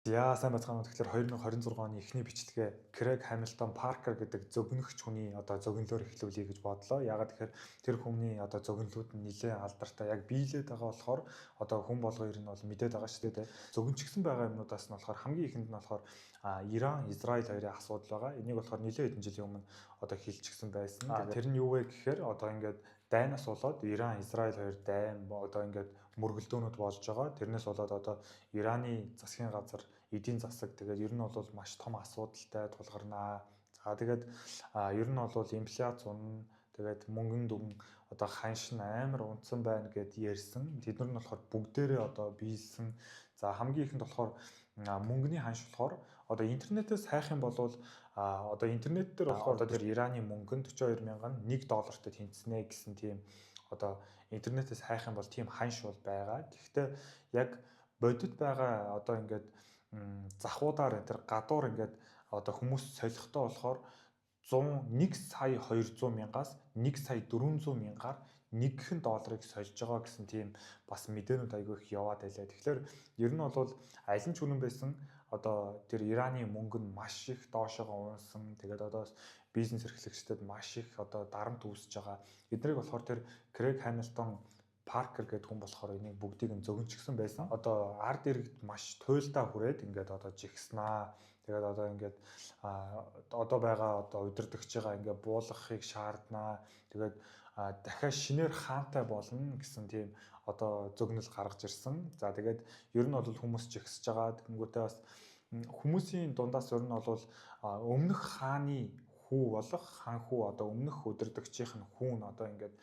Яа сайн байцгаана. Тэгэхээр 2026 оны эхний бичлэгээ Крэг Хамилтон Паркер гэдэг зөгнөгч хүний зөгнөлөөр эхлүүлэе гэж бодлоо. Ягаад тэгэхээр тэр хүний зөгнөлүүд нь нэлээд алдартай. Яг биелээд байгаа болохоор хүн болгоо ер нь бол мэдээд байгаа шүү дээ. Зөгнчгсөн байгаа юмнуудаас нь болохоор хамгийн ихэнд нь болохоор Иран, Израиль хоёрын асуудал байгаа. Энийг болохоор нэлээд хэдэн жилийн өмнө хэлчихсэн байсан. Тэр нь юу вэ гэхээр ингээд дайнаас болоод Иран, Израиль хоёр дайн ингээд мөргөлдөөнүүд болж байгаа. Тэрнээс болоод Ираны засгийн газар эдийн засаг тэгээд ер нь бол маш том асуудалтай тулгарнаа. За тэгээд ер нь бол инфляц унна. Тэгээд мөнгөн дүн ханшин амар унтсан байна гэд ярьсан. Тэд нар нь болохоор бүгдээрээ биелсэн. За хамгийн ихэнд болохоор мөнгөний ханш болохоор интернетээс хайх юм бол интернет дээр болохоор тэр Ираны мөнгө нь 42 мянга нь $1 тэнцэнэ гэсэн тийм интернетээс хайх юм бол тийм ханш бол байгаа. Гэхдээ яг бодит байгаа ингээд захуудаар тэр гадуур ингээд хүмүүс солихдоо болохоор 1 сая 200 мянгаас 1 сая 400 мянгаар $1 сольж байгаа гэсэн тийм бас мэдээнүүд айгүй их яваад байлаа. Тэгэхээр ер нь бол аль нь ч үнэн байсан тэр Ираны мөнгө нь маш их доошоо унсан. Тэгээд бизнес эрхлэгчдэд маш их дарамт үүсэж байгаа. Эднийг болохоор тэр Крэг Хамилтон Паркер гэдэг хүн болохоор энийг бүгдийг нь зөгнчихсэн байсан. Ард иргэд маш туйлдаа хүрээд ингээд жигснаа. Тэгээд ингээд байгаа удирдахчигаа ингээд буулгахыг шаарднаа. Тэгээд дахиад шинээр хаантай болно гэсэн тийм зөгнөл гаргаж ирсэн. За тэгээд ер нь бол хүмүүс жигсэж байгаа. Тэнгүүтээ бас хүмүүсийн дундаас ер нь бол өмнөх хааны хүү болох хаан хүү өмнөх удирдагчийн хүүн ингээд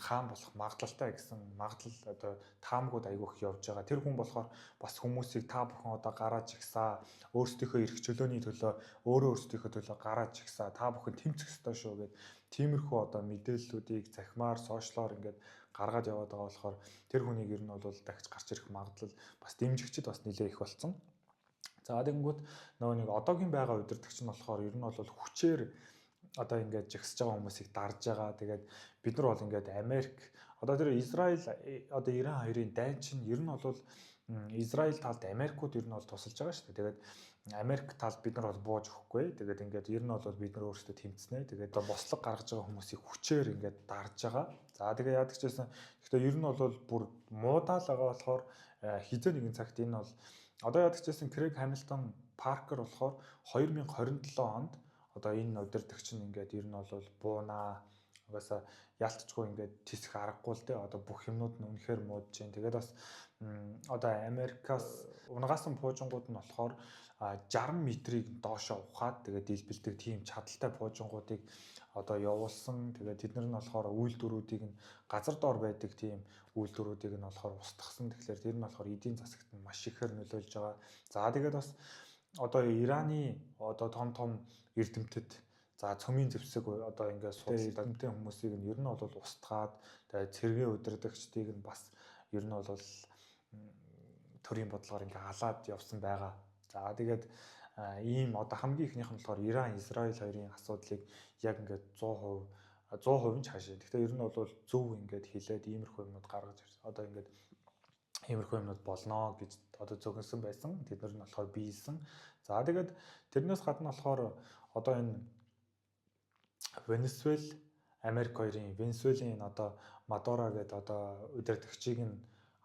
хаан болох магадлалтай гэсэн магадлал таамгууд айгүйх явж байгаа. Тэр хүн болохоор бас хүмүүсийг та бүхэн гараад жигсаа, өөрсдийнхөө эрх чөлөөний төлөө өөрсдийнхөө төлөө гараад жигсаа, та бүхэн тэмцэх ёстой шүү гэд тиймэрхүү мэдээллүүдийг захимаар сошиалоор ингээд гаргаад яваад байгаа болохоор тэр хүнийг ер нь бол дахиж гарч ирэх магадлал бас дэмжигчд бас нэлээ их болсон. За тэгэнгүүт нөгөө нэг одоогийн байгаа удирдагч нь болохоор ер нь бол хүчээр ингээд жигсэж байгаа хүмүүсийг дарж байгаа. Тэгээд бид нар бол ингээд Америк тэр Израиль Иран хоёрын дайн чинь ер нь бол Израиль талд Америкууд ер нь бол тусалж байгаа шүү дээ. Тэгээд Америк талд бид нар бол бууж өгөхгүй. Тэгээд ингээд ер нь бол бид нар өөрсдөө тэмцэнэ. Тэгээд бослог гаргаж байгаа хүмүүсийг хүчээр ингээд дарж байгаа. За тэгээд яадаг ч гэсэн гэхдээ ер нь бол бүр муудаал байгаа болохоор хизээ нэгэн цагт энэ бол яадаг ч гэсэн Крэг Хамилтон Паркер болохоор 2027 онд энэ удирдагч нь ингээд ер нь бол буунаа. Угаасаа ялцчгүй ингээд тисэх аргагүй л дээ. Бүх юмнууд нь үнэхээр муудж जैन. Тэгээд бас Америкаас унгаасан пуужингууд нь болохоор 60 метрийг доошоо ухаад тэгээд дийлбэлдэг тийм чадaltaй пуужингуудыг явуулсан. Тэгээд тэд нар нь болохоор үйлдвэрүүдийг нь газар доор байдаг тийм үйлдвэрүүдийг нь болохоор устгасан. Тэгэхээр тэр нь болохоор эдийн засагт нь маш ихээр нөлөөлж байгаа. За тэгээд бас Ираны том эрдэмтэд цөмийн зэвсэг ингээд судалтай хүмүүсийг нь ер нь бол устгаад тэгээд цэргийн удирдагчдыг нь бас ер нь бол төрийн бодлогоор ингээд халаад явсан байгаа. За тэгээд ийм хамгийн ихнийх нь болохоор Иран, Израиль хоёрын асуудлыг яг ингээд 100% нь хаашаа. Гэхдээ ер нь бол зөв ингээд хилээд иймэрхүү юмнууд гаргаж ингээд иймэрхүү юмнууд болно гэж зөгнсөн байсан. Тэд нар нь болохоор биелсэн. За тэгээд тэрнээс гадна болохоор энэ Венесуэл, Америк хоёрын Венесуэлийн Мадуро гэдэг удирдагчийг нь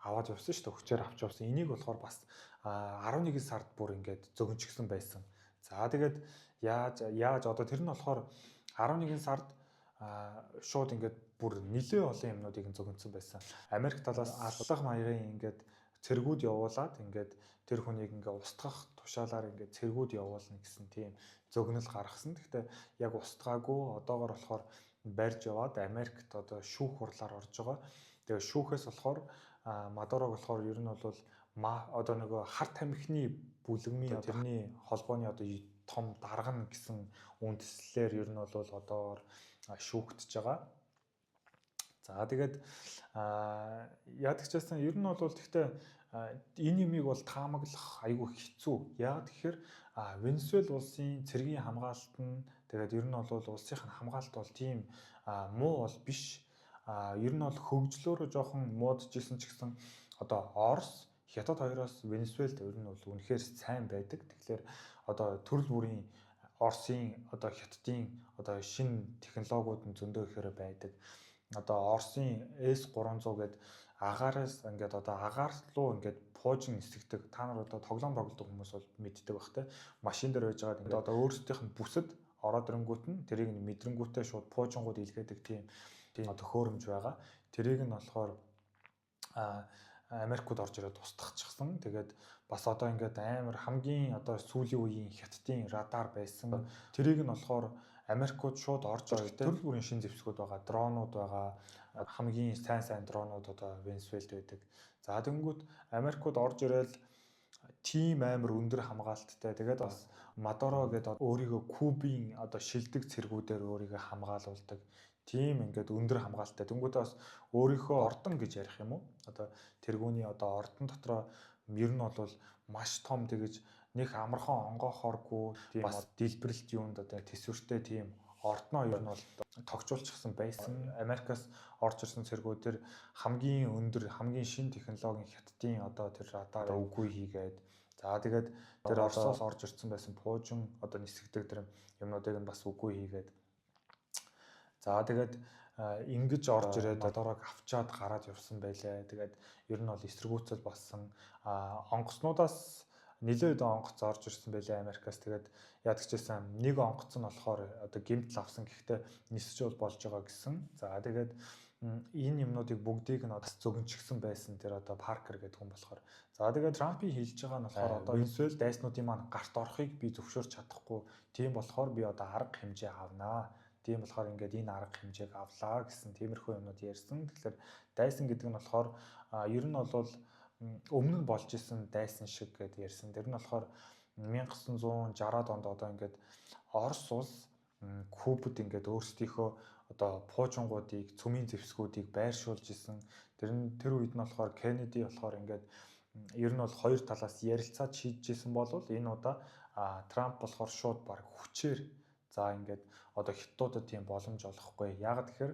аваад явсан шүү дээ. Хүчээр авч явсан. Энийг болохоор бас 11 сард бүр ингээд зөгнчихсэн байсан. За тэгээд яаж тэр нь болохоор 11 сард шууд ингээд бүр нэлээ олон юмнуудыг зөгнсөн байсан. Америк талаас аллах маягын ингээд цэргүүд явуулаад ингээд тэр хүнийг ингээд устгах тушаалаар ингээд цэргүүд явуулна гэсэн тийм зөгнөл гаргасан. Гэхдээ яг устгаагүй одоогоор болохоор барьж яваад Америкт шүүх хурлаар орж байгаа. Тэгээ шүүхээс болохоор Мадурог болохоор ер нь бол нөгөө хар тамхины бүлэгмийн тэрний холбооны том дарга гэсэн үндслээр ер нь бол одоор шүүгдэж байгаа. За тэгээд яадаг ч гэсэн ер нь бол гэхдээ энэ юмыг бол таамаглах айгүй хэцүү. Яагаад тэгэхээр Венесуэл улсын цэргийн хамгаалалт нь тэгээд ер нь бол улсынх нь хамгаалалт бол тийм муу бол биш. Ер нь бол хөгжлөөрөө жоохон муудж исэн ч гэсэн Орос, Хятад хоёроос Венесуэлд ер нь бол үнэхээр сайн байдаг. Тэгэхээр одоо төрөл бүрийн Оросын одоо Хятадын одоо шинэ технологиуд нь зөндөө ихээр байдаг. Одоо Оросын S300 гэдэг агаараас ингээд одоо агаар руу ингээд пуужин нисгдэг. Та нар одоо тоглоом тоглодог хүмүүс бол мэддэг бах те. Машин дээр байж байгаа ингээд одоо өөрсдийнх нь бүсэд ороод ирэнгүүт нь тэрийг мэдрэнгүүтээ шууд пуужингууд илгээдэг тийм төхөөрөмж байгаа. Тэрийг нь болохоор Америкууд орж ирээд устгахчихсан. Тэгээд бас одоо ингээд амар хамгийн одоо сүүлийн үеийн Хятадын радар байсан. Тэрийг нь болохоор Америкууд шууд орж ирэхдээ төрөл бүрийн шин зэвсгүүд байгаа, дронууд байгаа. Хамгийн сайн дронууд одоо Венесуэлд байдаг. За тэгэнгүүт Америкууд орж ирээл тим амар өндөр хамгаалттай. Тэгээд бас Мадуро гэдэг өөрийгөө Кубын одоо шилдэг цэргүүдээр өөрийгөө хамгаалуулдаг. Тийм ингээд өндөр хамгаалалттай. Тэнгүүдээ бас өөрийнхөө ордон гэж ярих юм уу? Одоо тэргүүний одоо ордон дотроо ер нь бол маш том тэгэж нэг амархан онгоохооргүй тийм бас дэлбэрэлт юунд одоо төсвөртэй тийм ордноо ер нь бол тогтжуулчихсан байсан. Америкаас орж ирсэн цэргүүдээр хамгийн өндөр, хамгийн шин технологийн Хятадын одоо тэр радар үгүй хийгээд за тэгээд тэр Оросоос орж ирсэн байсан пуужин одоо нисгдэг тэр юмнуудыг нь бас үгүй хийгээд за тэгээд ингэж орж ирээд Мадурог авчаад гараад явсан байлаа. Тэгээд ер нь бол эсэргүүцэл болсон. Онгоцнуудаас нэлээд онгоц орж ирсэн байлаа Америкаас. Тэгээд ядагчсан нэг онгоц нь болохоор одоо гэмтэл авсан гэхдээ нисч болж байгаа гэсэн. За тэгээд энэ юмнуудыг бүгдийг нь бас зөгнчихсэн байсан тэр одоо Паркер гэдэг хүн болохоор. За тэгээд Трампийн хэлж байгаа нь болохоор одоо Венесуэл дайснуудын маань гарт орохыг би зөвшөөрч чадахгүй. Тийм болохоор би одоо арга хэмжээ авнаа. Тийм болохоор ингээд энэ арга хэмжээг авлаа гэсэн тиймэрхүү юмнууд ярьсан. Тэгэхээр дайсан гэдэг нь болохоор ер нь бол өмнө нь болж исэн дайсан шиг гэдээ ярьсан. Тэр нь болохоор 1960-аад онд одоо ингээд Орос улс Кубад ингээд өөрсдийнхөө одоо пуужингуудыг, цөмийн зэвсгүүдийг байршуулж исэн. Тэр үед нь болохоор Кеннеди болохоор ингээд ер нь бол хоёр талаас ярилцаад шийдэжсэн бол энэ удаа Трамп болохоор шууд баг хүчээр за ингээд одоо хятадуудад тийм боломж олохгүй. Яг тэгэхээр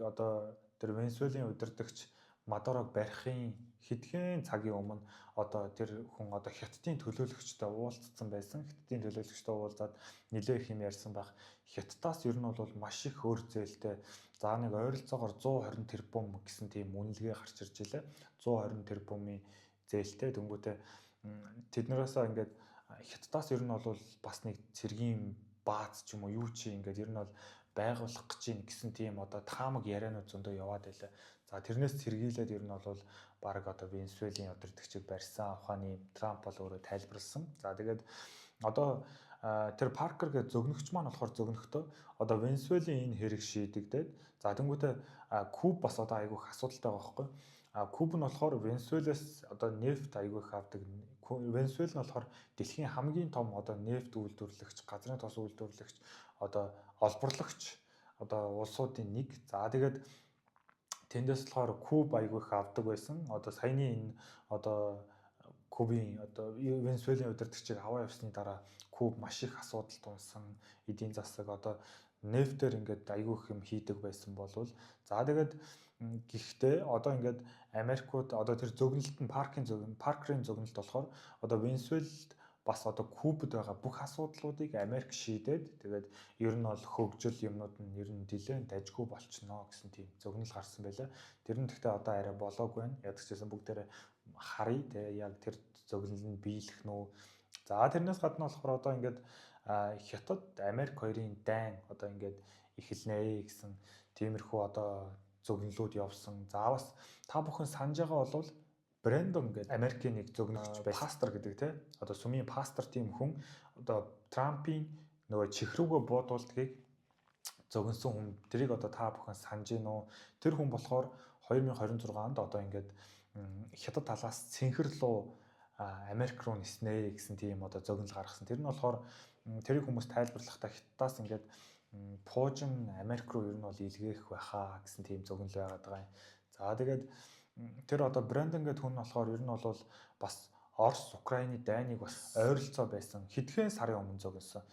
одоо тэр Венесуэлийн удирдагч Мадурог барихын хэдхэн цагийн өмнө одоо тэр хүн одоо Хятадын төлөөлөгчтэй уулзсан байсан. Хятадын төлөөлөгчтэй уулзаад нэлээ их юм ярьсан байх. Хятадаас ер нь бол маш их өр зээлтэй. За нэг ойролцоогоор 120 тэрбум гэсэн тийм үнэлгээ гарч ирж илээ. 120 тэрбумын зээлтэй. Дөнгөтэй тэднээсээ ингээд Хятадаас ер нь бол бас нэг цэргийн бааз ч юм уу юу чи ингээд ер нь бол байгуулах гэж юм гэсэн тийм одоо таамаг ярианууд зөндөө яваад байлаа. За тэрнээс сэргийлээд ер нь бол баг одоо Венесуэлийн удирдагчийг барьсан ухааны Трамп бол өөрөө тайлбарлсан. За тэгээд одоо тэр Паркер гэдэг зөгнөгч маань болохоор зөгнөхдөө одоо Венесуэлийн энэ хэрэг шийдэгдээд за тэнгуүтэ Куб бас одоо айгүйх асуудалтай байгаа байхгүй. Куб нь болохоор Венесуэлээс одоо нефт айгүйх авдаг. Венесуэл нь болохоор дэлхийн хамгийн том одоо нефт үйлдвэрлэгч, газрын тос үйлдвэрлэгч, одоо олборлагч одоо улсуудын нэг. За тэгээд тэндээс болохоор Куб айгүйх авдаг байсан. Одоо саяны энэ одоо Кубын одоо Венесуэлийн удирдагчийг аваа явсны дараа Куб маш их асуудал тунсан, эдийн засаг одоо нефтээр ингээд айгүйх юм хийдэг байсан болвол за тэгээд гэхдээ одоо ингээд Америкууд одоо тэр зөгнөлт нь Паркерийн зөгнөлт болохоор одоо Венесуэлд бас одоо Кубад байгаа бүх асуудлуудыг Америк шийдээд тэгээд ер нь бол хөгжил юмнууд нь ер нь нэлээд дажгүй болчихно гэсэн тийм зөгнөл гарсан байлаа. Тэр нь гэхдээ одоо арай болоогүй байна. Ядагчсан бүгдээрээ харъя те яг тэр зөгнөл нь биелэх нү. За тэрнээс гадна болохоор одоо ингээд Хятад Америк хоёрын дайн одоо ингээд эхэлнэ гэсэн тиймэрхүү одоо зөгнөлүүд явсан. За бас та бүхэн санаж байгаа бол Брэндон гэдэг Америкийн нэг зөгнөгч байсан. Пастор гэдэг те. Одоо сүмийн пастор тийм хүн одоо Трампийн нөгөө чихрүүгөө буудуулдгийг зөгнсөн хүн. Тэрийг одоо та бүхэн санаж гин үү? Тэр хүн болохоор 2026 онд одоо ингээд Хятад талаас цэнхэрлүү Америк руу ниснэ гэсэн тийм одоо зөгнөл гаргасан. Тэр нь болохоор тэрийг хүмүүс тайлбарлахдаа Хятадаас ингээд пуужин Америк руу ер нь бол илгээх байхаа гэсэн тийм зөгнөл байгаад байгаа юм. За тэгээд тэр одоо Брэндон гэдэг хүн болохоор ер нь бол бас Орос Украины дайныг бас ойролцоо байсан хэдхэн сарын өмнө зөгнсөн.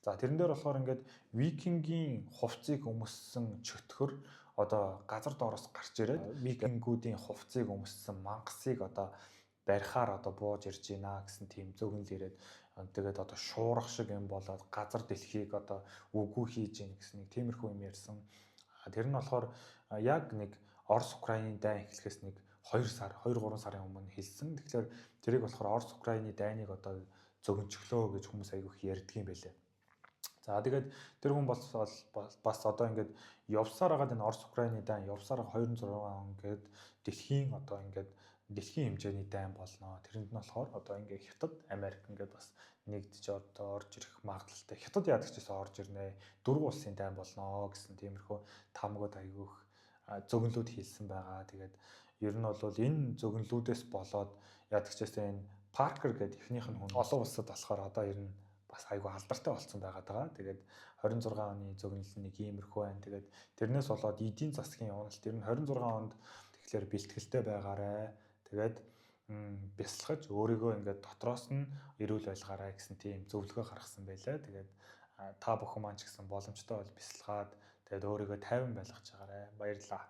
За тэрэн дээр болохоор ингээд викингийн хувцсыг өмссөн чөтгөр одоо газар доороос гарч ирээд викингүүдийн хувцсыг өмссөн мангасыг одоо барихаар одоо бууж ирж байна гэсэн тийм зөгнөл ирээд тэгээд одоо шуурах шиг юм болоод газар дэлхийг одоо үгүй хийж гин гэсэн нэг тиймэрхүү юм ярьсан. Тэр нь болохоор яг нэг Орос Украины дайн эхлэхээс нэг 2 сар 2-3 сарын өмнө хэлсэн. Тэгэхээр тэрийг болохоор Орос Украины дайныг одоо зөгнчглөө гэж хүмүүс айгүйх ярьдаг юм байлээ. За тэгээд тэр хүн бас одоо ингээд явсаар байгаа энэ Орос Украины дайн явсаар 26 он гээд дэлхийн одоо ингээд дэлхийн хэмжээний дайн болно. Тэрэнд нь болохоор одоо ингээд Хятад, Америк ингээд бас нэгдэж одоо орж ирэх магадлалтай. Хятад яадаг ч гэсэн орж ирнэ. 4 улсын дайн болно гэсэн тиймэрхүү тамгууд айгүйх зөгнлүүд хийлсэн байгаа. Тэгээд ер нь бол энэ зөгнлүүдээс болоод яадаг ч гэсэн энэ Паркер гэдэг эхнийх нь хүн олон улсад болохоор одоо ер нь бас айгүй алдартай болсон байгаад байгаа. Тэгээд 26 оны зөгнөл нэг иймэрхүү байна. Тэгээд тэрнээс болоод эдийн засгийн уналт ер нь 26 онд тэгэхээр бэлтгэлтэй байгаарэ. Тэгээд бясалгаж өөрийгөө ингээд дотроос нь эрүүл байлгаарай гэсэн тийм зөвлөгөө гаргасан байлаа. Тэгээд та бүхэн маань ч гэсэн боломжтой бол бясалгаад тэгээд өөрийгөө тайван байлгаж байгаарэ. Баярлалаа.